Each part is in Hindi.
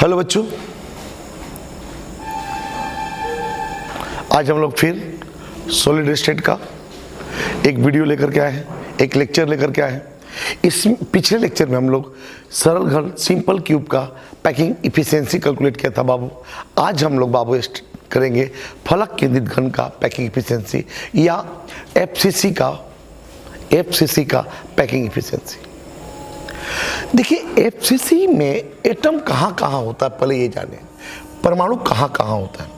हेलो बच्चों, आज हम लोग फिर सॉलिड स्टेट का एक वीडियो लेकर के आए हैं, एक लेक्चर लेकर के आए हैं। इस पिछले लेक्चर में हम लोग सरल घन सिंपल क्यूब का पैकिंग इफिशिएंसी कैलकुलेट किया था बाबू। आज हम लोग बाबू करेंगे फलक केंद्रित घन का पैकिंग इफिशिएंसी या एफसीसी का पैकिंग इफिशिएंसी। देखिए, एफसीसी में एटम कहाँ कहाँ होता है, पहले ये जाने। परमाणु कहाँ कहाँ होता है,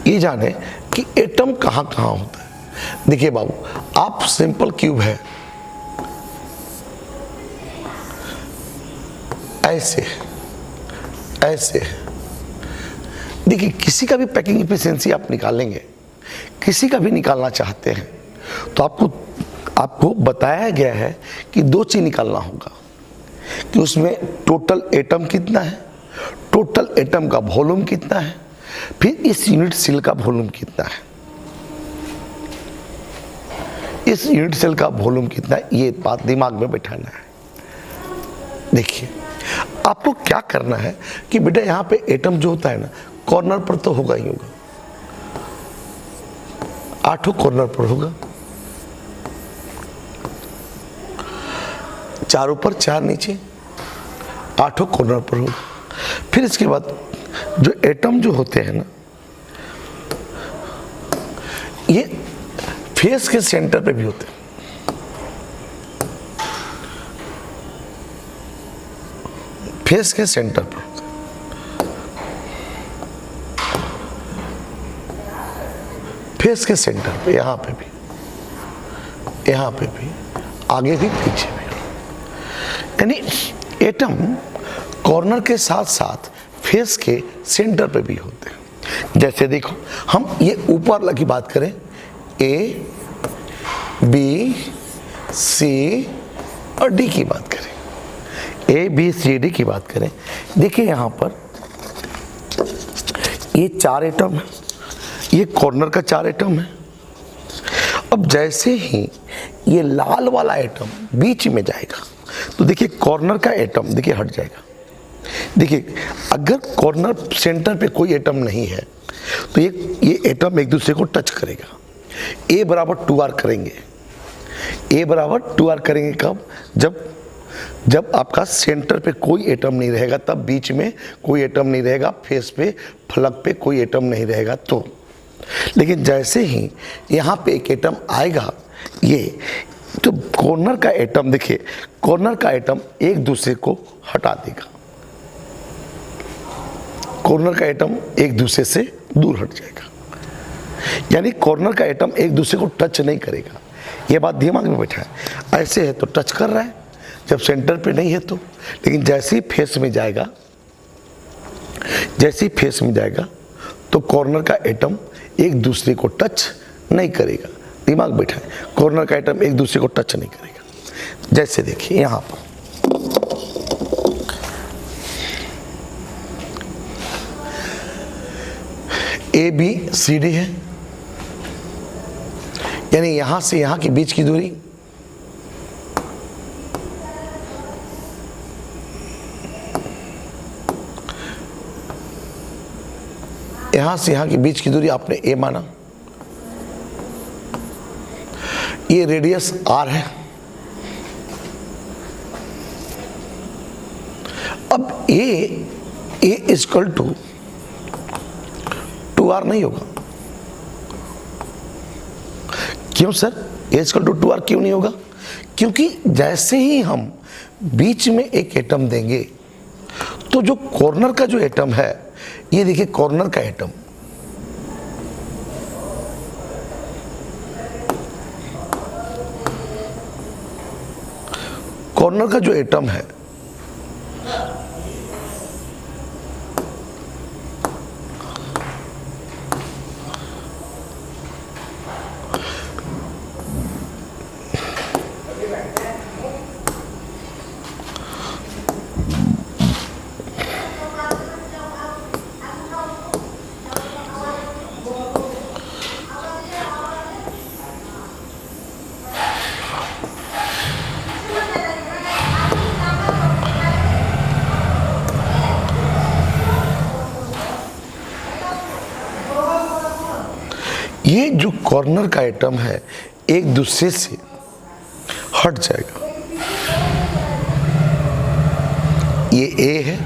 ये जाने कि एटम कहाँ कहाँ होता है। देखिए बाबू, आप सिंपल क्यूब है, ऐसे ऐसे। देखिए, किसी का भी पैकिंग इफिशिएंसी आप निकालेंगे, किसी का भी निकालना चाहते हैं तो आपको बताया गया है कि दो चीज निकालना होगा कि उसमें टोटल एटम कितना है, टोटल एटम का वॉल्यूम कितना है, फिर इस यूनिट सेल का वॉल्यूम कितना है, इस यूनिट सेल का वॉल्यूम कितना है, ये बात दिमाग में बैठाना है। देखिए, आपको क्या करना है कि बेटा यहां पे एटम जो होता है ना, कॉर्नर पर तो होगा ही होगा, 8 कॉर्नर पर होगा, 4 ऊपर 4 नीचे, 8 कॉर्नर पर होगा। फिर इसके बाद जो एटम जो होते हैं ना, ये फेस के सेंटर पे भी होते हैं। फेस के सेंटर पर होते हैं। फेस के सेंटर पे, यहां पे भी, यहां पे भी, आगे भी, पीछे भी। यानी एटम कॉर्नर के साथ साथ फेस के सेंटर पे भी होते हैं। जैसे देखो, हम ये ऊपर वाला की बात करें, ए बी सी और डी की बात करें, ए बी सी डी की बात करें। देखिए यहां पर ये 4 एटम है, ये कॉर्नर का 4 एटम है। अब जैसे ही ये लाल वाला एटम बीच में जाएगा तो देखिए कॉर्नर का एटम देखिए हट जाएगा। देखिए, अगर कॉर्नर सेंटर पे कोई एटम नहीं है तो ये एटम एक दूसरे को टच करेगा। ए बराबर 2r करेंगे, ए बराबर 2r करेंगे कब? जब आपका सेंटर पे कोई एटम नहीं रहेगा, तब बीच में कोई एटम नहीं रहेगा, फेस पे फलक पे कोई एटम नहीं रहेगा तो। लेकिन जैसे ही यहाँ पे एक एटम आएगा, ये तो कॉर्नर का एटम, देखिए कॉर्नर का एटम एक दूसरे को हटा देगा, कॉर्नर का एटम एक दूसरे से दूर हट जाएगा। यानी कॉर्नर का एटम एक दूसरे को टच नहीं करेगा। यह बात दिमाग में बैठा है। ऐसे है तो टच कर रहा है, जब सेंटर पे नहीं है तो। लेकिन जैसे ही फेस में जाएगा, जैसे ही फेस में जाएगा तो कॉर्नर का एटम एक दूसरे को टच नहीं करेगा। दिमाग बैठा है, कॉर्नर का एटम एक दूसरे को टच नहीं करेगा। जैसे देखिए यहां पर ए बी सी डी है, यानी यहां से यहां के बीच की दूरी यहां से यहां के बीच की दूरी आपने ए माना, ये रेडियस r है। अब ए इक्वल टू 2r नहीं होगा। क्यों sir A equal to 2r क्यों नहीं होगा? क्योंकि जैसे ही हम बीच में एक एटम देंगे तो जो कॉर्नर का जो एटम है, ये देखिए कॉर्नर का एटम, कॉर्नर का जो एटम है ये जो कॉर्नर का एटम है एक दूसरे से हट जाएगा। ये ए है,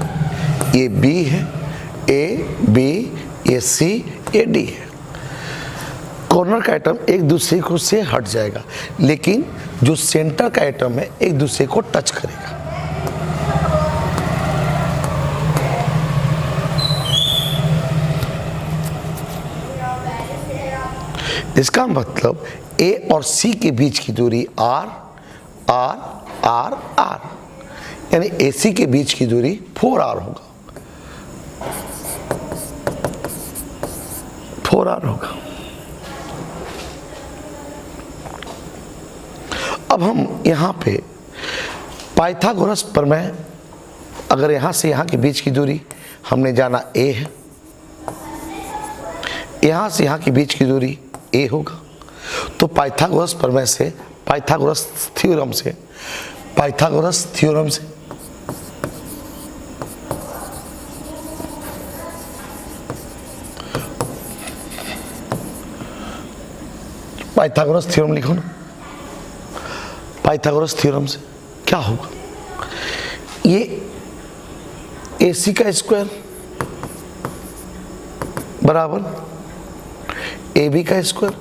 ये बी है, ए बी, ये सी, ये डी है। कॉर्नर का एटम एक दूसरे को से हट जाएगा, लेकिन जो सेंटर का एटम है एक दूसरे को टच करेगा। इसका मतलब ए और सी के बीच की दूरी आर आर आर आर, यानी ए सी के बीच की दूरी 4r होगा, 4r होगा। अब हम यहाँ पे पाइथागोरस प्रमेय, अगर यहाँ से यहाँ के बीच की दूरी हमने जाना a है, यहाँ से यहाँ के बीच की दूरी a होगा, तो पाइथागोरस प्रमेय से, पाइथागोरस थ्योरम से, पाइथागोरस थ्योरम से पाइथागोरस थ्योरम लिखो ना। पाइथागोरस थ्योरम से क्या होगा, ये AC का स्क्वायर बराबर AB का स्क्वायर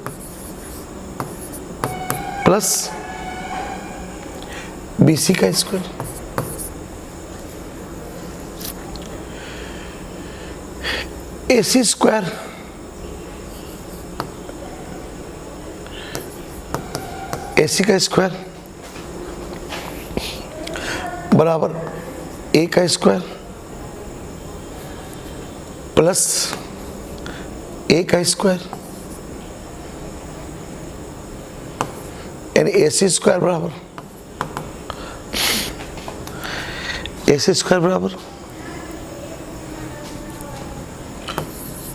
प्लस BC का स्क्वायर, AC स्क्वायर AC का स्क्वायर बराबर A का स्क्वायर प्लस A का स्क्वायर, यानी AC स्क्वायर बराबर AC स्क्वायर बराबर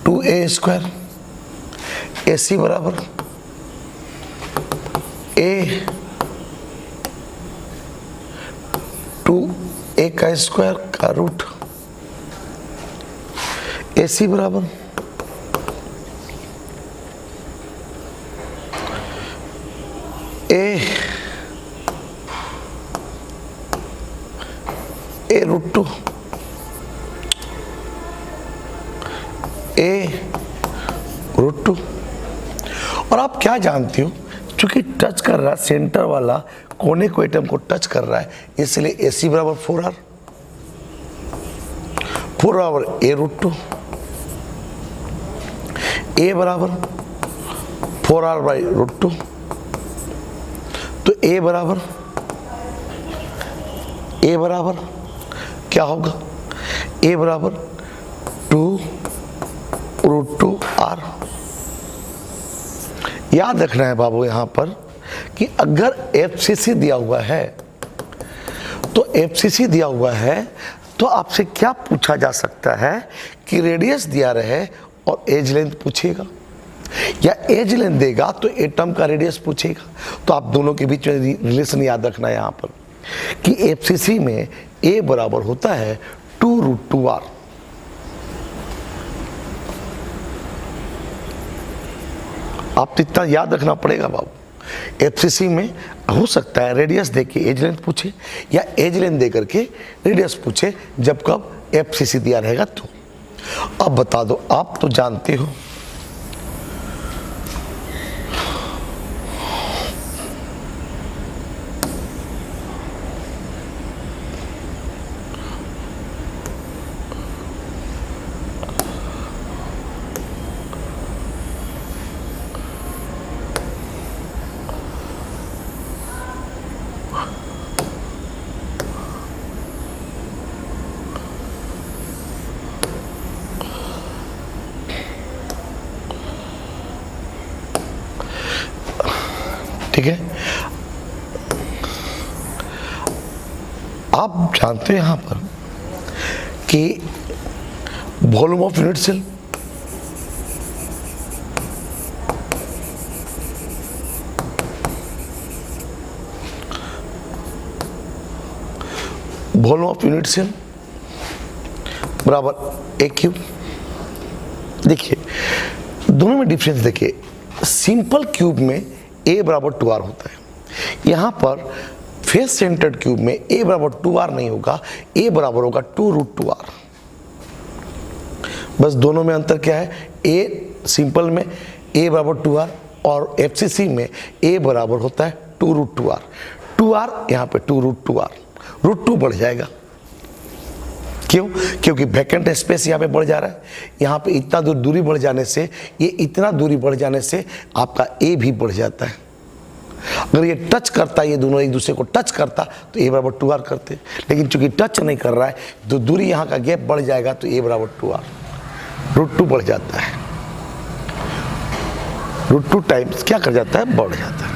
2A स्क्वायर, AC बराबर A 2A का स्क्वायर का रूट, AC बराबर A रूट 2 A रूट 2। और आप क्या जानते हो, चूंकि टच कर रहा है सेंटर वाला कोने को एटम को टच कर रहा है, इसलिए AC बराबर 4r, 4 बराबर A रूट 2, A बराबर 4r बाई रूट 2, तो A बराबर क्या होगा, A बराबर 2 रूट 2r। याद रखना है बाबू यहाँ पर कि अगर FCC दिया हुआ है, तो FCC दिया हुआ है तो आपसे क्या पूछा जा सकता है कि रेडियस दिया रहे और एज लेंथ पूछेगा, या एज लेंथ देगा तो एटम का रेडियस पूछेगा। तो आप दोनों के बीच में रिलेशन याद रखना है यहाँ पर कि FCC में A बराबर होता है 2 रूट 2r। आप इतना याद रखना पड़ेगा बाबू। FCC में हो सकता है रेडियस दे के एज लेंथ पूछे, या एज लेंथ दे करके रेडियस पूछे, जब कब FCC दिया रहेगा तो। अब बता दो, आप तो जानते हो ठीक है। आप जानते हैं यहां पर कि volume of unit cell, volume of unit cell बराबर A क्यूब। देखिए दोनों में डिफरेंस देखिए, सिंपल क्यूब में a बराबर 2r होता है, यहाँ पर फेस सेंटर्ड क्यूब में a बराबर 2r नहीं होगा, a बराबर होगा 2√2r। बस दोनों में अंतर क्या है, a सिंपल में a बराबर 2r और FCC में a बराबर होता है 2√2r। 2r यहाँ पे 2√2r, √2 बढ़ जाएगा। क्यों? क्योंकि वैकेंट स्पेस यहाँ पे बढ़ जा रहा है, यहाँ पे इतना दूरी बढ़ जाने से, ये इतना दूरी बढ़ जाने से आपका a भी बढ़ जाता है। अगर ये टच करता, ये दोनों एक दूसरे को टच करता तो a बराबर 2r करते, लेकिन चूंकि टच नहीं कर रहा है तो दूरी यहाँ का गैप बढ़ जाएगा तो a बराबर 2r, √2 बढ़ जाता है। √2 टाइम्स क्या कर जाता है, बढ़ जाता है।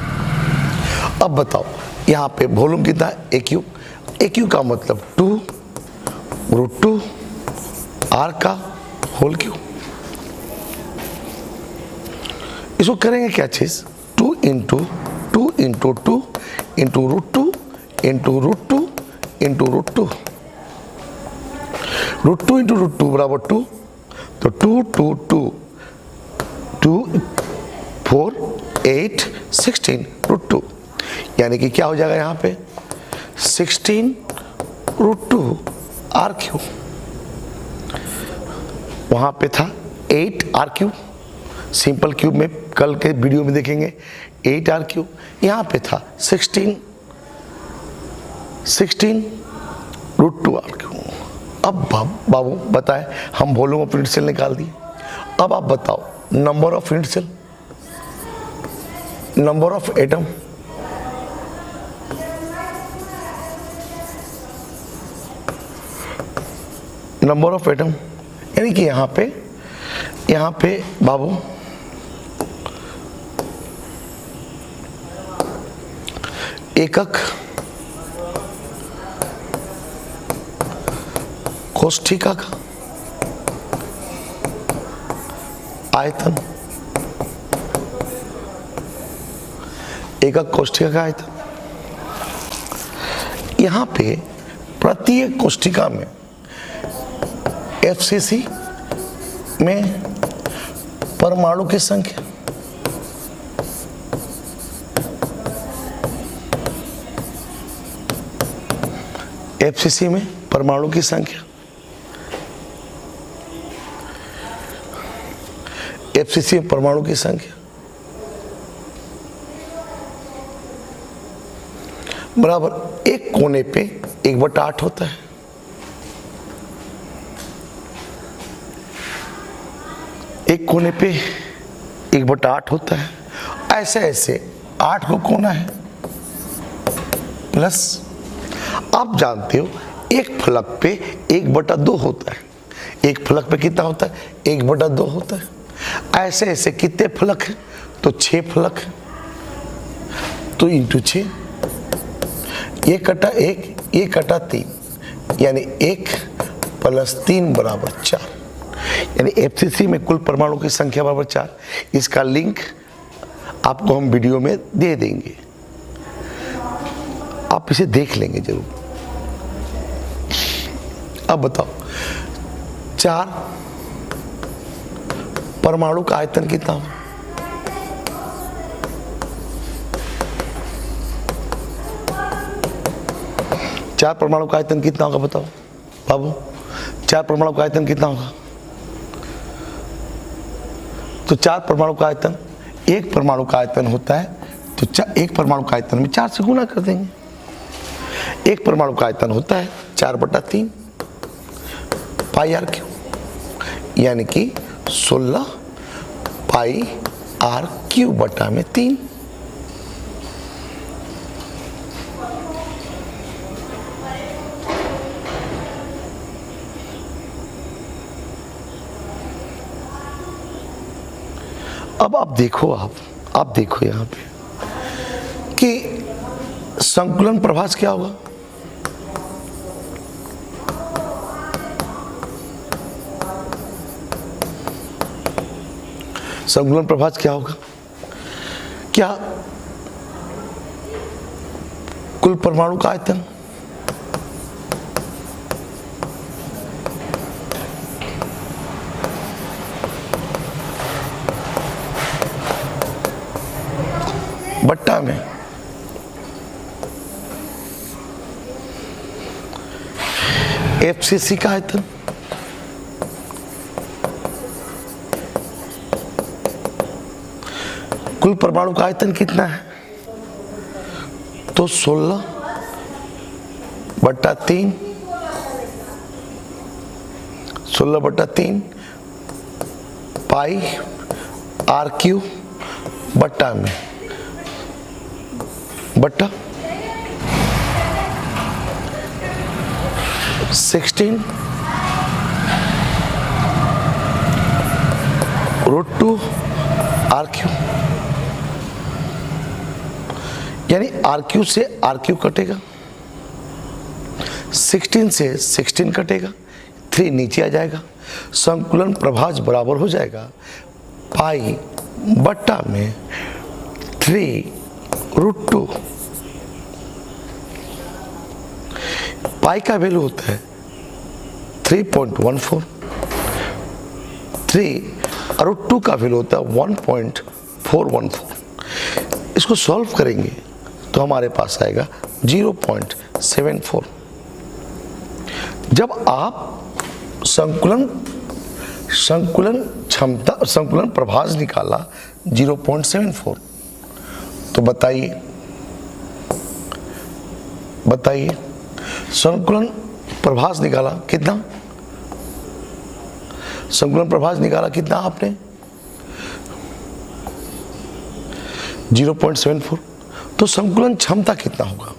अब बताओ यहाँ पे वॉल्यूम कितना है, AQ। AQ का मतलब 2√2 r का होल क्यूब। इसको करेंगे क्या चीज, 2 into 2 into 2 into √2 into √2 into √2, √2 into √2 बराबर 2, तो 2 2 2 2 4 8 16 √2, यानी कि क्या हो जाएगा यहाँ पे 16 √2 r क्यूब। वहाँ पे था 8 r क्यूब, सिंपल क्यूब में कल के वीडियो में देखेंगे 8 r क्यूब, यहाँ पे था 16 √2 r क्यूब। अब बाबू बताए हम वॉल्यूम ऑफ यूनिट सेल निकाल दिए। अब आप बताओ number of unit cell, number of atom, number of atom, यानी कि यहाँ पे बाबू एकक कोष्ठिका का आयतन, एकक कोष्ठिका का आयतन। यहाँ पे प्रत्येक कोष्ठिका में FCC में परमाणु की संख्या, FCC में परमाणु की संख्या, FCC में परमाणु की संख्या बराबर एक कोने पे 1/8 होता है। एक कोने पे 1/8 होता है। ऐसे ऐसे 8 को कोना है, प्लस आप जानते हो एक फलक पे 1/2 होता है। एक फलक पे कितना होता है, 1/2 होता है। ऐसे ऐसे कितने फलक हैं, तो 6 फलक है, तो इंटू 6, ये कटा 1, ये कटा 3, यानी 1 + 3 = 4, यानी FCC में कुल परमाणु की संख्या बराबर 4। इसका लिंक आपको हम वीडियो में दे देंगे, आप इसे देख लेंगे जरूर। अब बताओ 4 परमाणु का आयतन कितना हो, चार परमाणु का आयतन कितना होगा बताओ बाबू, 4 परमाणु का आयतन कितना होगा। तो 4 परमाणु का आयतन, एक परमाणु का आयतन होता है तो एक परमाणु का आयतन में 4 से गुना कर देंगे। एक परमाणु का आयतन होता है 4/3 πr क्यूब, यानी कि 16 πr क्यूब बटा में 3। अब आप देखो यहाँ पे कि संकुलन प्रभास क्या होगा। संकुलन प्रभास क्या होगा, क्या कुल परमाणु का आयतन बट्टा में एफसीसी का आयतन, कुल परमाणु का आयतन कितना है? तो 16/3, 16/3 पाई RQ बट्टा में बट्टा 16√2 RQ, यानी RQ से RQ कटेगा, 16 से 16 कटेगा, 3 नीचे आ जाएगा, संकुलन प्रभाज बराबर हो जाएगा पाई बट्टा में 3√2। पाई का वैल्यू होता है 3.14, 3√2 का वैल्यू होता है 1.414। इसको सॉल्व करेंगे तो हमारे पास आएगा 0.74। जब आप संकुलन क्षमता संकुलन प्रभाज निकाला 0.74, तो बताइए संकुलन प्रभाज निकाला कितना? संकुलन प्रभाज निकाला कितना आपने? 0.74। तो संकुलन क्षमता कितना होगा?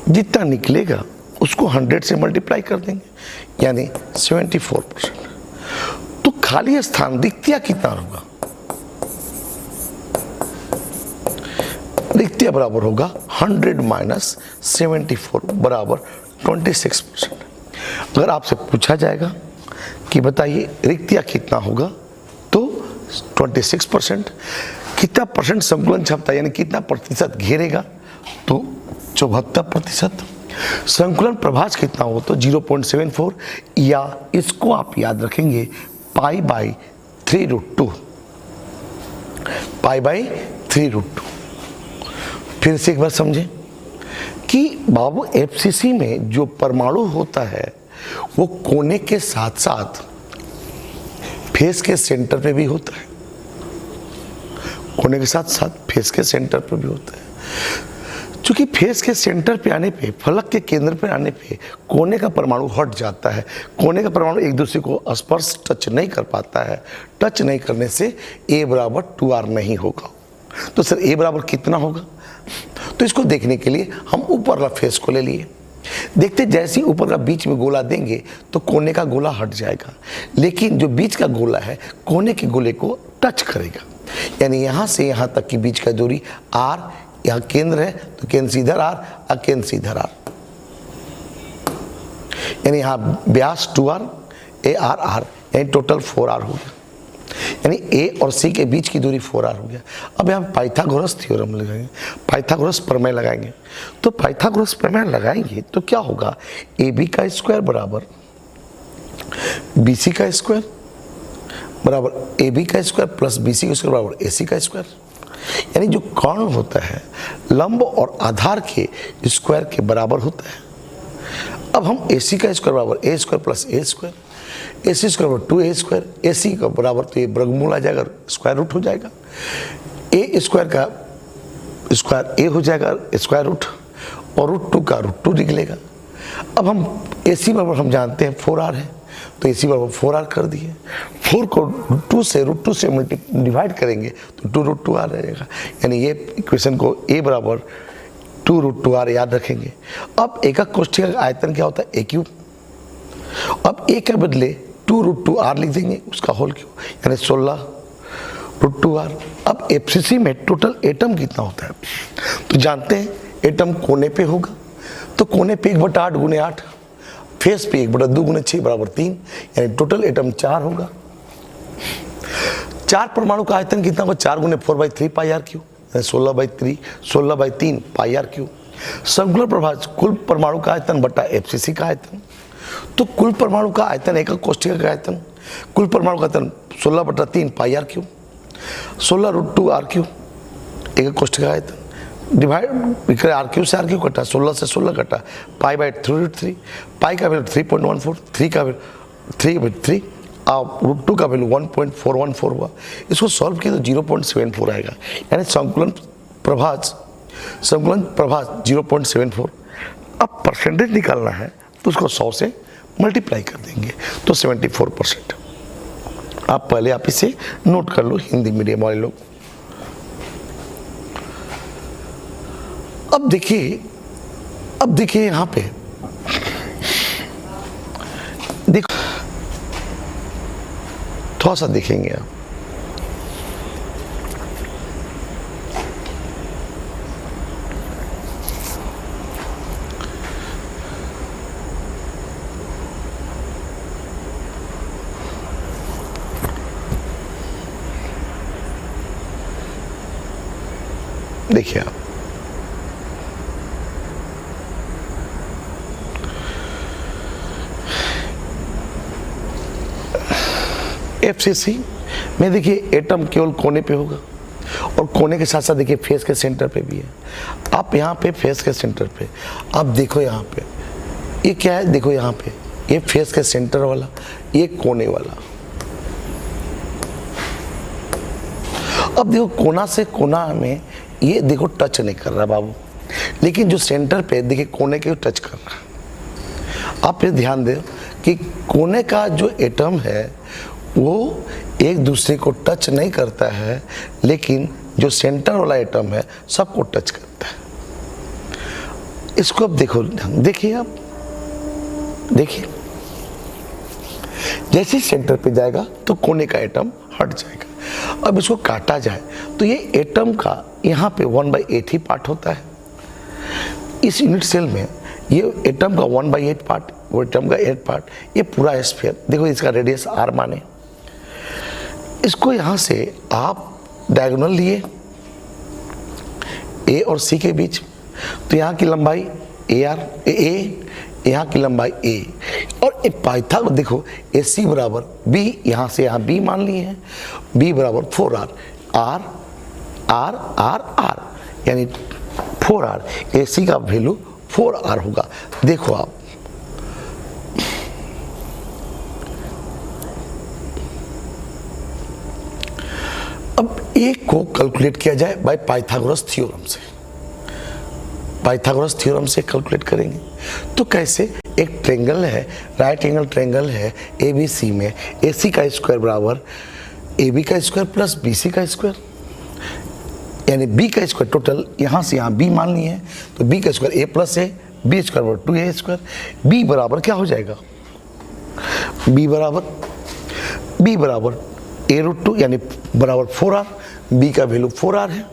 जितना निकलेगा उसको 100 से मल्टीप्लाई कर देंगे, यानी 74%। तो खाली स्थान रिक्तिया कितना होगा? रिक्तिया बराबर होगा 100 माइनस 74 बराबर 26%। अगर आपसे पूछा जाएगा कि बताइए रिक्तिया कितना होगा, तो 26%। कितना परसेंट संकुलन क्षमता यानी कितना प्रतिशत घेरेगा, तो 74%। संकुलन प्रभाज कितना हो, तो 0.74, या इसको आप याद रखेंगे पाई बाई 3√2, पाई बाई 3√2। फिर से एक बार समझें कि बाबू एफसीसी में जो परमाणु होता है वो कोने के साथ साथ फेस के सेंटर पे भी होता है, कोने के साथ साथ फेस के सेंटर पे भी होता है। क्योंकि फेस के सेंटर पे आने पे, फलक के केंद्र पे आने पे कोने का परमाणु हट जाता है, कोने का परमाणु एक दूसरे को स्पर्श टच नहीं कर पाता है, टच नहीं करने से A बराबर 2R नहीं होगा। तो सर A बराबर कितना होगा? तो इसको देखने के लिए हम ऊपर वाला फेस को ले लिए, देखते जैसे ही ऊपर का बीच में गोला देंगे तो कोने का गोला हट जाएगा, लेकिन जो बीच का गोला है कोने के गोले को टच करेगा, यानी यहाँ से यहाँ तक की बीच का दूरी R, यहाँ केंद्र है तो केंद्र से इधर R, केंद्र से इधर R, यानी यहाँ व्यास 2R, AR, यानी टोटल 4R हो गया, यानी A और C के बीच की दूरी 4R हो गया। अब यहाँ पाइथागोरस थ्योरम लगाएंगे, पाइथागोरस प्रमेय लगाएंगे। तो पाइथागोरस प्रमेय लगाएंगे तो क्या होगा? AB का स्क्वायर बराबर BC का स्क्वायर बराबर AB का स्क्वायर प्लस BC का स्क्वायर बराबर AC का स्क्वायर, यानी जो कर्ण होता है लंब और आधार के स्क्वायर के बराबर होता है। अब हम AC का स्क्वायर बराबर A square plus A square, AC square बराबर 2A स्क्वायर, AC का बराबर तो ये वर्गमूल आ जाएगा, स्क्वायर रूट हो जाएगा, A स्क्वायर का स्क्वायर A हो जाएगा स्क्वायर रूट, और √2 का √2 निकलेगा। अब हम AC बराबर हम जानते हैं 4R है, तो AC बराबर 4R कर दिए, 4 को 2 से √2 से डिवाइड करेंगे तो 2√2R रहेगा, यानी ये इक्वेशन को A बराबर 2√2R याद रखेंगे। अब एकक कोष्ठक का आयतन क्या होता है? A3। अब A के बदले 2√2R लिख देंगे, उसका होल क्यूब, यानी 16√2R। अब एफसीसी में टोटल एटम कितना होता है? तो जानते हैं एटम कोने पे होगा, तो कोने पे 1/8 गुने 8, फेस पे 1/2 गुने 6 बराबर 3, यानी टोटल एटम 4 होगा। 4 परमाणु का आयतन कितना होगा? 4 गुने 4/3 पाई R क्यूब, 16/3 पाई R क्यूब। संकुलन प्रभाज कुल परमाणु का आयतन बटा एफसीसी का आयतन, तो कुल परमाणु का आयतन एकक कोष्ठक का आयतन, कुल परमाणु का घनत्व 16/3 पाई आर क्यूब, 16√2 आर क्यूब, एक कोष्ठक का आयतन डिवाइड आर क्यूब से आर क्यूब कटा, 16 से 16 कटा, पाई/3√3, पाई का वैल्यू 3.14, 3 का वैल्यू 3/3 और √2 का वैल्यू 1.414 हुआ। इसको सॉल्व किया तो 0.74 आएगा, यानी संकुलन प्रभाज 0.74। अब परसेंटेज निकालना है तो उसको 100 से मल्टीप्लाई कर देंगे तो 74%। आप पहले आप इसे नोट कर लो हिंदी मीडियम वाले लोग। अब देखिए यहां पे देखो, थोड़ा सा देखेंगे आप। देखिए आप, एफसीसी में देखिए एटम केवल कोने पे होगा और कोने के साथ साथ देखिए फेस के सेंटर पे भी है। आप यहाँ पे फेस के सेंटर पे आप देखो, यहाँ पे ये क्या है, देखो यहाँ पे ये फेस के सेंटर वाला, ये कोने वाला। अब देखो कोना से कोना में ये देखो टच नहीं कर रहा बाबू, लेकिन जो सेंटर पे देखिए कोने के टच कर रहा है। आप फिर ध्यान दें कि कोने का जो एटम है वो एक दूसरे को टच नहीं करता है, लेकिन जो सेंटर वाला एटम है सबको टच करता है। इसको अब देखो, देखिए आप देखिए, जैसे सेंटर पे जाएगा तो कोने का एटम हट जाएगा। अब इसको काटा जाए तो ये एटम का यहाँ पे 1/8 ही पार्ट होता है। इस यूनिट सेल में ये एटम का 1/8 पार्ट, वो एटम का 8 पार्ट, ये पूरा स्फीयर। देखो इसका रेडियस r माने, इसको यहाँ से आप डायगोनल लिए A और C के बीच, तो यहाँ की लंबाई A, यहाँ की लंबाई A और एक पाइथागोरस देखो AC बराबर B, यहाँ से यहाँ B मान लिए हैं, B बराबर 4R, R, यानी 4R, AC का वैल्यू 4R होगा। देखो आप, अब एक को कैलकुलेट किया जाए बाय पाइथागोरस थ्योरम से। पाइथागोरस थ्योरम से कैलकुलेट करेंगे तो कैसे, एक ट्रायंगल है, राइट एंगल ट्रायंगल है ABC में, AC का स्क्वायर बराबर AB का स्क्वायर प्लस BC का स्क्वायर, यानी B का स्क्वायर टोटल यहाँ से यहाँ B मान लिए हैं, तो B का square A plus A, B square बराबर 2A स्क्वायर, B बराबर क्या हो जाएगा, B बराबर A√2 यानी बराबर 4R, B का वैल्यू 4R है,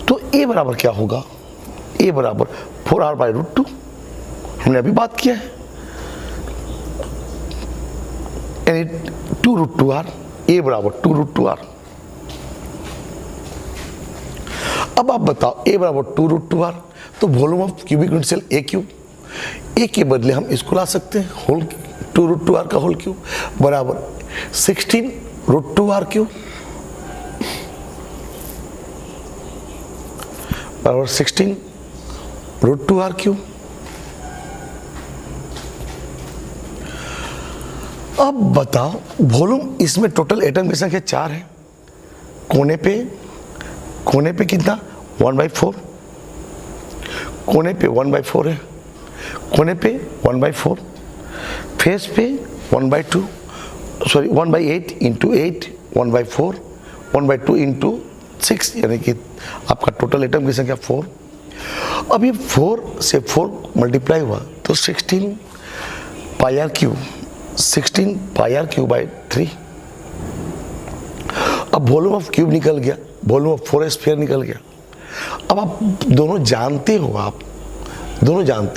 तो A बराबर क्या होगा, A बराबर 4R/√2, हमने अभी बात किया है, यानी 2√2R, A बराबर 2√2R। अब आप बताओ A बराबर 2√2R, तो volume of cubic unit cell A के बदले हम इसको ला सकते हैं, होल 2√2R का होल क्यूब बराबर 16√2R क्यूब बराबर 16√2R क्यूब। अब बताओ वॉल्यूम, इसमें टोटल एटम की संख्या 4 है, कोने पे कितना 1/4, कोने पे 1/4 है, कोने पे 1/4, फेस पे 1/2, सॉरी 1/8 इंटू 8, 1/4, 1/2 इंटू 6, यानी कि आपका टोटल एटम की संख्या 4। अब ये 4 से 4 मल्टीप्लाई हुआ तो 16 पाई आर क्यूब/3। अब वॉल्यूम ऑफ क्यूब निकल गया, वॉल्यूम ऑफ 4 स्फीयर निकल गया। अब आप दोनों जानते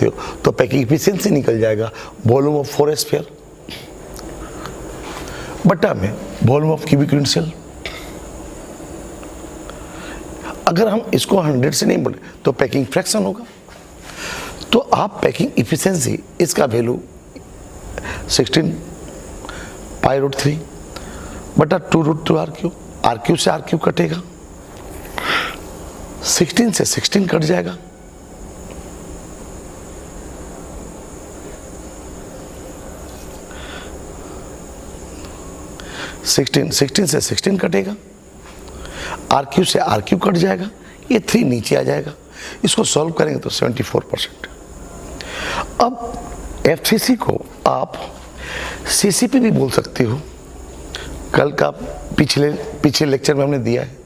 हो, तो पैकिंग एफिशिएंसी निकल जाएगा, वॉल्यूम ऑफ 4 स्फीयर बटा में volume of cubic unit cell. अगर हम इसको 100 से नहीं बोले तो पैकिंग फ्रैक्शन होगा, तो आप पैकिंग एफिशिएंसी इसका वैल्यू 16 पाई√3 बटा 2√2 RQ, RQ से RQ कटेगा, 16 से 16 कट जाएगा, सिक्सटीन से 16 कटेगा, RQ से RQ कट जाएगा, ये 3 नीचे आ जाएगा। इसको सॉल्व करेंगे तो 74%। अब FCC को आप CCP भी बोल सकते हो, कल का पिछले लेक्चर में हमने दिया है।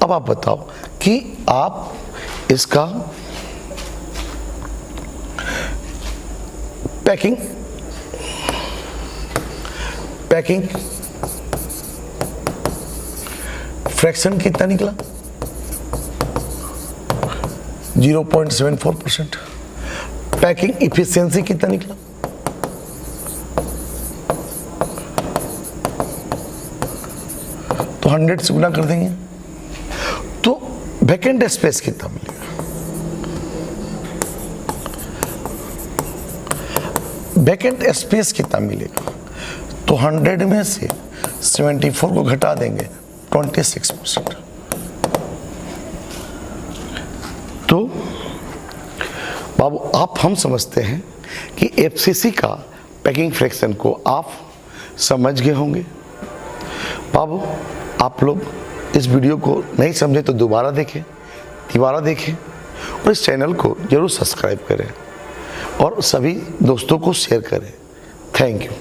अब आप बताओ कि आप इसका पैकिंग फ्रैक्शन कितना निकला? 0.74%। पैकिंग इफिशियंसी कितना निकला? तो 100 से गुना कर देंगे तो वैकेंट स्पेस कितना मिलेगा? वैकेंट स्पेस कितना मिलेगा? तो 100 में से 74 को घटा देंगे, 26%। तो बाबू आप हम समझते हैं कि FCC का पैकिंग फ्रैक्शन को आप समझ गए होंगे। बाबू आप लोग इस वीडियो को नहीं समझे तो दोबारा देखें और इस चैनल को जरूर सब्सक्राइब करें और सभी दोस्तों को शेयर करें। Thank you.